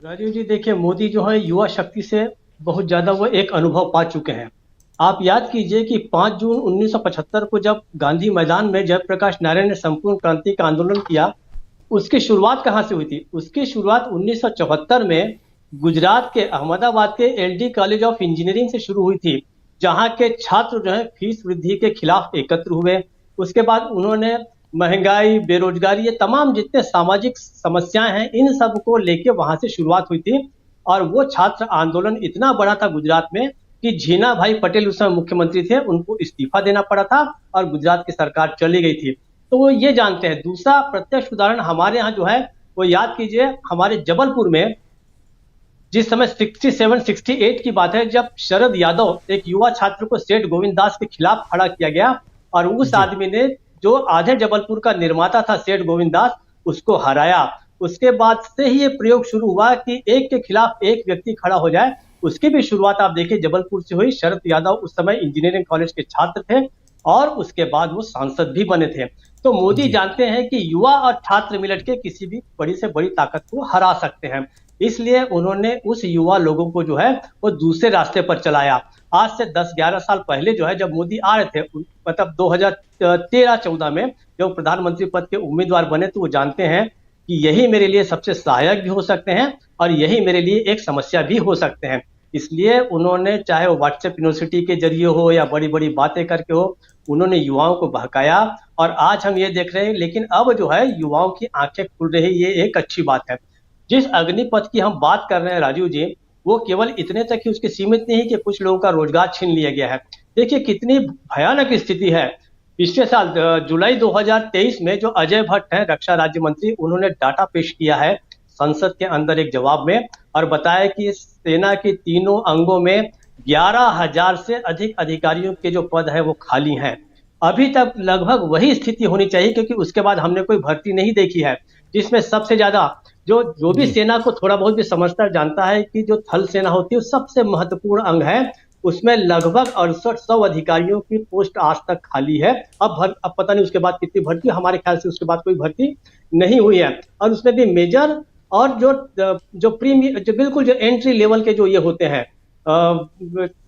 राजीव जी, देखिए मोदी जो है युवा शक्ति से बहुत ज्यादा वो एक अनुभव पा चुके हैं। आप याद कीजिए कि 5 जून 1975 को जब गांधी मैदान में जयप्रकाश नारायण ने संपूर्ण क्रांति का आंदोलन किया, उसकी शुरुआत कहाँ से हुई थी? उसकी शुरुआत 1974 में गुजरात के अहमदाबाद के एलडी कॉलेज ऑफ इंजीनियरिंग से शुरू हुई थी, जहाँ के छात्र जो है फीस वृद्धि के खिलाफ एकत्र हुए। उसके बाद उन्होंने महंगाई, बेरोजगारी, ये तमाम जितने सामाजिक समस्याएं हैं, इन सब को लेके वहां से शुरुआत हुई थी। और वो छात्र आंदोलन इतना बड़ा था गुजरात में कि झीना भाई पटेल उस समय मुख्यमंत्री थे, उनको इस्तीफा देना पड़ा था और गुजरात की सरकार चली गई थी। तो वो ये जानते हैं। दूसरा प्रत्यक्ष उदाहरण हमारे यहाँ जो है, वो याद कीजिए हमारे जबलपुर में जिस समय 67-68 की बात है, जब शरद यादव एक युवा छात्र को सेठ गोविंद दास के खिलाफ खड़ा किया गया, और उस जी। आदमी ने जो आधे जबलपुर का निर्माता था सेठ गोविंद दास, उसको हराया। उसके बाद से ही ये प्रयोग शुरू हुआ कि एक के खिलाफ एक व्यक्ति खड़ा हो जाए। उसकी भी शुरुआत आप देखिए जबलपुर से हुई। शरद यादव उस समय इंजीनियरिंग कॉलेज के छात्र थे और उसके बाद वो सांसद भी बने थे। तो मोदी जी। जानते हैं कि युवा और छात्र मिलकर के किसी भी बड़ी से बड़ी ताकत को हरा सकते हैं। इसलिए उन्होंने उस युवा लोगों को जो है वो दूसरे रास्ते पर चलाया। आज से 10-11 साल पहले जो है, जब मोदी आ रहे थे, मतलब 2013-14 में जब प्रधानमंत्री पद के उम्मीदवार बने, तो वो जानते हैं कि यही मेरे लिए सबसे सहायक भी हो सकते हैं और यही मेरे लिए एक समस्या भी हो सकते हैं। इसलिए उन्होंने, चाहे वो व्हाट्सएप यूनिवर्सिटी के जरिए हो या बड़ी बड़ी बातें करके हो, उन्होंने युवाओं को बहकाया। और आज हम ये देख रहे हैं, लेकिन अब जो है युवाओं की आंखें खुल रही, ये एक अच्छी बात है। जिस अग्निपथ की हम बात कर रहे हैं राजीव जी, वो केवल इतने तक ही उसके सीमित नहीं कि कुछ लोगों का रोजगार छीन लिया गया है। देखिए कितनी भयानक स्थिति है। पिछले साल जुलाई 2023 में जो अजय भट्ट हैं रक्षा राज्य मंत्री, उन्होंने डाटा पेश किया है संसद के अंदर एक जवाब में, और बताया कि सेना के तीनों अंगों में 11,000 से अधिक अधिकारियों के जो पद है वो खाली हैं। अभी तक लगभग वही स्थिति होनी चाहिए, क्योंकि उसके बाद हमने कोई भर्ती नहीं देखी है जिसमें सबसे ज्यादा, जो जो भी जी। सेना को थोड़ा बहुत भी समझता है जानता है कि जो थल सेना होती है वो सबसे महत्वपूर्ण अंग है। उसमें लगभग 6800 अधिकारियों की पोस्ट आज तक खाली है। अब पता नहीं उसके बाद कितनी भर्ती, हमारे ख्याल से उसके बाद कोई भर्ती नहीं हुई है। और उसमें भी मेजर और जो प्रीमियर, जो बिल्कुल जो एंट्री लेवल के जो ये होते हैं,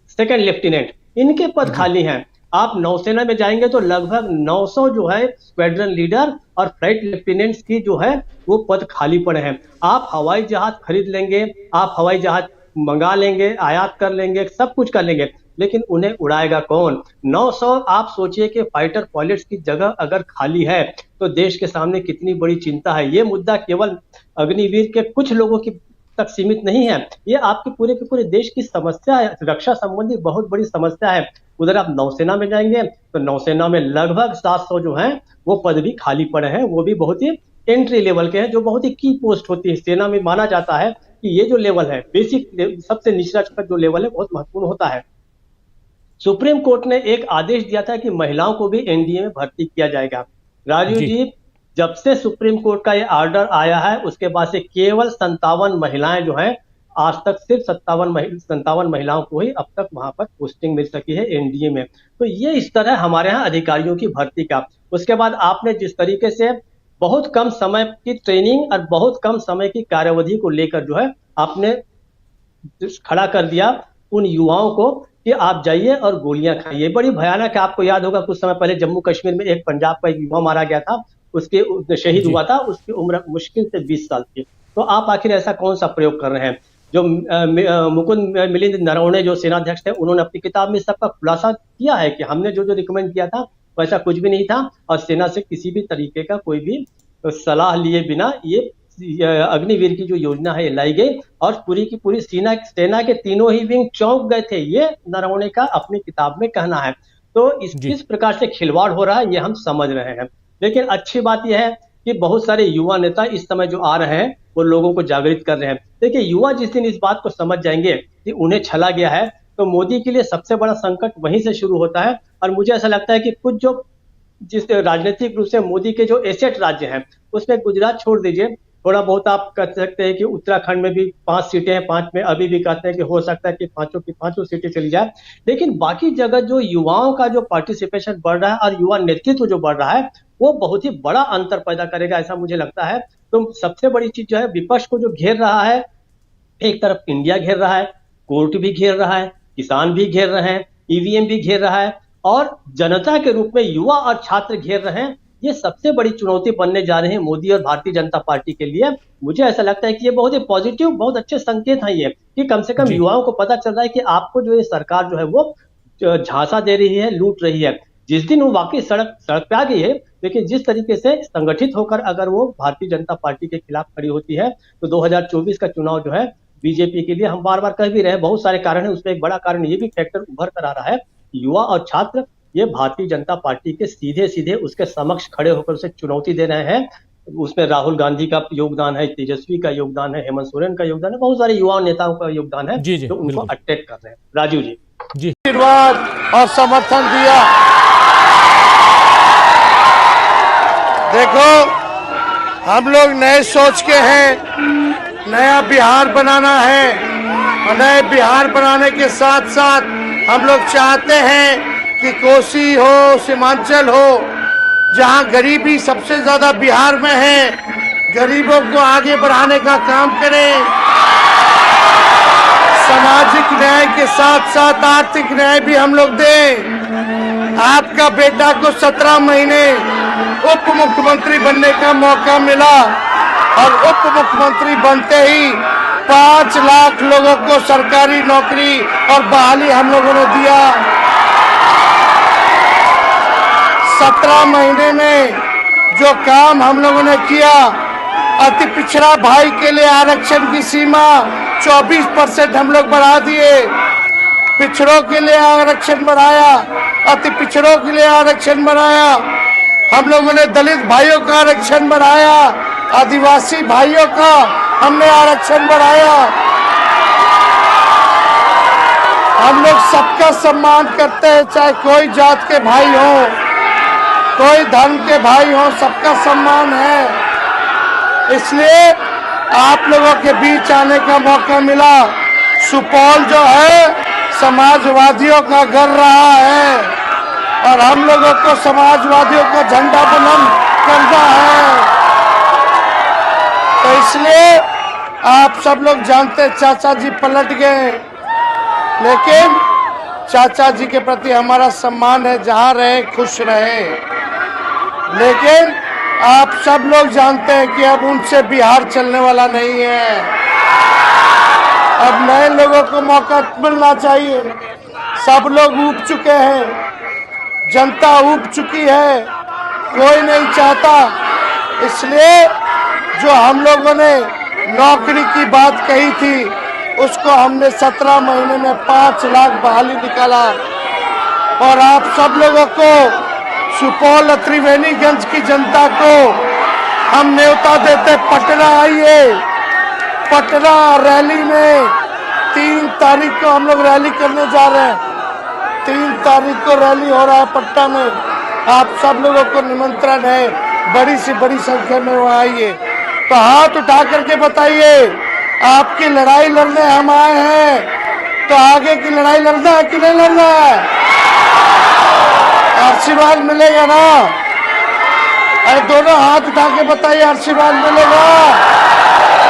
सेकंड लेफ्टिनेंट, इनके पद जी। खाली हैं। आप नौसेना में जाएंगे तो लगभग 900 जो है स्क्वाड्रन लीडर और फ्लाइट लेफ्टिनेंट्स की जो है वो पद खाली पड़े हैं। आप हवाई जहाज खरीद लेंगे, आप हवाई जहाज मंगा लेंगे, आयात कर लेंगे, सब कुछ कर लेंगे, लेकिन उन्हें उड़ाएगा कौन? 900, आप सोचिए कि फाइटर पायलट्स की जगह अगर खाली है तो देश के सामने कितनी बड़ी चिंता है। ये मुद्दा केवल अग्निवीर के कुछ लोगों की तक सीमित नहीं है, ये आपके पूरे के पूरे देश की समस्या है, रक्षा संबंधी बहुत बड़ी समस्या है। उधर आप नौसेना में जाएंगे तो नौसेना में लगभग 700 जो हैं वो पद भी खाली पड़े हैं, वो भी बहुत ही एंट्री लेवल के हैं, जो बहुत ही की पोस्ट होती है। सेना में माना जाता है कि ये जो लेवल है, बेसिक सबसे निचला जो लेवल है, बहुत महत्वपूर्ण होता है। सुप्रीम कोर्ट ने एक आदेश दिया था कि महिलाओं को भी एनडीए में भर्ती किया जाएगा। राजीव जी। जी, जब से सुप्रीम कोर्ट का ये ऑर्डर आया है उसके बाद से केवल 57 महिलाएं जो हैं, आज तक सिर्फ 57 महिलाओं को ही अब तक वहां पर पोस्टिंग मिल सकी है एनडीए में। तो ये इस तरह हमारे यहाँ अधिकारियों की भर्ती का। उसके बाद आपने जिस तरीके से बहुत कम समय की ट्रेनिंग और बहुत कम समय की कार्यावधि को लेकर जो है आपने खड़ा कर दिया उन युवाओं को कि आप जाइए और गोलियां खाइए, बड़ी भयानक है। आपको याद होगा कुछ समय पहले जम्मू कश्मीर में एक पंजाब का एक युवा मारा गया था, उसके शहीद जी। हुआ था, उसकी उम्र मुश्किल से 20 साल थी। तो आप आखिर ऐसा कौन सा प्रयोग कर रहे हैं? जो मुकुंद मिलिंद नरवणे जो सेनाध्यक्ष थे, उन्होंने अपनी किताब में सबका खुलासा किया है कि हमने जो जो रिकमेंड किया था वैसा कुछ भी नहीं था, और सेना से किसी भी तरीके का कोई भी सलाह लिए बिना ये अग्निवीर की जो योजना है ये लाई गई, और पूरी की पूरी सेना के तीनों ही विंग चौंक गए थे, ये नरवणे का अपनी किताब में कहना है। तो इस जी। किस प्रकार से खिलवाड़ हो रहा है ये हम समझ रहे हैं। लेकिन अच्छी बात यह है कि बहुत सारे युवा नेता इस समय जो आ रहे हैं वो लोगों को जागृत कर रहे हैं। देखिए युवा जिस दिन इस बात को समझ जाएंगे कि उन्हें छला गया है, तो मोदी के लिए सबसे बड़ा संकट वहीं से शुरू होता है। और मुझे ऐसा लगता है कि कुछ जो जिस राजनीतिक रूप से मोदी के जो एसेट राज्य हैं, उसमें गुजरात छोड़ दीजिए, थोड़ा बहुत आप कह सकते हैं कि उत्तराखंड में भी 5 सीटें हैं, 5 में अभी भी कहते हैं कि हो सकता है कि पांचों की पांचों सीटें चली जाए। लेकिन बाकी जगह जो युवाओं का जो पार्टिसिपेशन बढ़ रहा है और युवा नेतृत्व जो बढ़ रहा है, वो बहुत ही बड़ा अंतर पैदा करेगा, ऐसा मुझे लगता है। तो सबसे बड़ी चीज जो है, विपक्ष को जो घेर रहा है, एक तरफ इंडिया घेर रहा है, कोर्ट भी घेर रहा है, किसान भी घेर रहे हैं, ईवीएम भी घेर रहा है और जनता के रूप में युवा और छात्र घेर रहे हैं। ये सबसे बड़ी चुनौती बनने जा रहे हैं मोदी और भारतीय जनता पार्टी के लिए। मुझे ऐसा लगता है कि ये बहुत ही पॉजिटिव, बहुत अच्छे संकेत हैं ये, कि कम से कम जी युवाओं को पता चल रहा है कि आपको जो ये सरकार जो है वो झांसा दे रही है, लूट रही है। जिस दिन वो वाकई सड़क सड़क पे आ गई है, लेकिन जिस तरीके से संगठित होकर अगर वो भारतीय जनता पार्टी के खिलाफ खड़ी होती है, तो 2024 का चुनाव जो है बीजेपी के लिए, हम बार बार कह भी रहे हैं, बहुत सारे कारण है, उसमें एक बड़ा कारण ये भी फैक्टर उभर कर आ रहा है, युवा और छात्र ये भारतीय जनता पार्टी के सीधे सीधे उसके समक्ष खड़े होकर उसे चुनौती दे रहे हैं। उसमें राहुल गांधी का योगदान है, तेजस्वी का योगदान है, हेमंत सोरेन का योगदान है, बहुत सारे युवा नेताओं का योगदान है जी जी जो उनको बिल्कुल अटैक कर रहे हैं। राजीव जी जी आशीर्वाद और समर्थन दिया। देखो, हम लोग नए सोच के हैं, नया बिहार बनाना है और नए बिहार बनाने के साथ साथ हम लोग चाहते हैं कि कोसी हो, सीमांचल हो, जहां गरीबी सबसे ज्यादा बिहार में है, गरीबों को आगे बढ़ाने का काम करें। सामाजिक न्याय के साथ साथ आर्थिक न्याय भी हम लोग दें। आपका बेटा को 17 महीने उप मुख्यमंत्री बनने का मौका मिला और उप मुख्यमंत्री बनते ही 5 लाख लोगों को सरकारी नौकरी और बहाली हम लोगों ने दिया। 17 महीने में जो काम हम लोगों ने किया, अति पिछड़ा भाई के लिए आरक्षण की सीमा 24% हम लोग बढ़ा दिए, पिछड़ों के लिए आरक्षण बढ़ाया, अति पिछड़ों के लिए आरक्षण बढ़ाया, हम लोगों ने दलित भाइयों का आरक्षण बढ़ाया, आदिवासी भाइयों का हमने आरक्षण बढ़ाया। हम लोग सबका सम्मान करते हैं, चाहे कोई जात के भाई हो, कोई धर्म के भाई हो, सबका सम्मान है। इसलिए आप लोगों के बीच आने का मौका मिला। सुपौल जो है समाजवादियों का घर रहा है और हम लोगों को समाजवादियों का झंडा बुलंद करना है। तो इसलिए आप सब लोग जानते, चाचा जी पलट गए, लेकिन चाचा जी के प्रति हमारा सम्मान है, जहां रहे खुश रहे। लेकिन आप सब लोग जानते हैं कि अब उनसे बिहार चलने वाला नहीं है। अब नए लोगों को मौका मिलना चाहिए। सब लोग ऊब चुके हैं, जनता ऊब चुकी है, कोई नहीं चाहता। इसलिए जो हम लोगों ने नौकरी की बात कही थी, उसको हमने 17 महीने में 5 लाख बहाली निकाला। और आप सब लोगों को, सुपौल त्रिवेणीगंज की जनता को हम न्योता देते, पटना आइए। पटना रैली में 3 तारीख को हम लोग रैली करने जा रहे हैं। 3 तारीख को रैली हो रहा है पटना में। आप सब लोगों को निमंत्रण है, बड़ी से बड़ी संख्या में वहाँ आइए। तो हाथ उठा करके बताइए, आपकी लड़ाई लड़ने हम आए हैं, तो आगे की लड़ाई लड़ना है कि नहीं लड़ना है? आशीर्वाद मिलेगा ना? अरे दोनों हाथ उठा के बताइए, आशीर्वाद मिलेगा?